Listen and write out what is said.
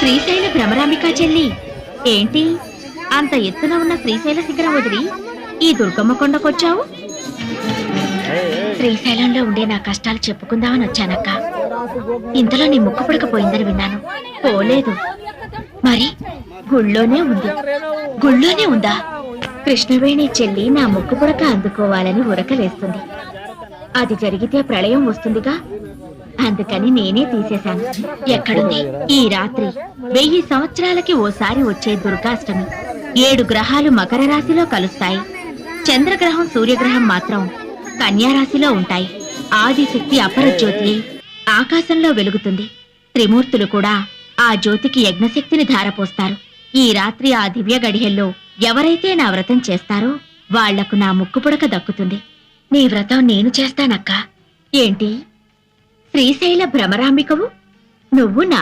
శ్రీశైల భ్రమరాంబికా చెల్లి, ఏంటి అంత ఎత్తున ఉన్న శ్రీశైల శిఖరం వదిలి ఈ దుర్గమ్మ కొండకొచ్చావు? శ్రీశైలంలో ఉండే నా కష్టాలు చెప్పుకుందామని వచ్చానక్క. ఇంతలో నీ ముక్కు పుడకపోయిందని విన్నాను. పోలేదు. మరి గుళ్ళోనే ఉందా? కృష్ణవేణి చెల్లి నా ముక్కు పుడక అందుకోవాలని ఉరకలేస్తుంది. అది జరిగితే ప్రళయం వస్తుందిగా, అందుకని నేనే తీసేశాను. ఎక్కడుంది? ఈ రాత్రి 1000 సంవత్సరాలకి ఓసారి వచ్చే దుర్గాష్టమి. 7 గ్రహాలు మకర రాశిలో కలుస్తాయి. చంద్రగ్రహం సూర్యగ్రహం మాత్రం కన్యారాశిలో ఉంటాయి. ఆదిశక్తి అపర జ్యోతి ఆకాశంలో వెలుగుతుంది. త్రిమూర్తులు కూడా ఆ జ్యోతికి యజ్ఞశక్తిని ధారపోస్తారు. ఈ రాత్రి ఆ దివ్య గడియల్లో ఎవరైతే నా వ్రతం చేస్తారో వాళ్లకు నా ముక్కుపుడక దక్కుతుంది. నీ వ్రతం నేను చేస్తానక్కా. ఏంటి శ్రీశైల భ్రమరాంబికవు? నువ్వు నా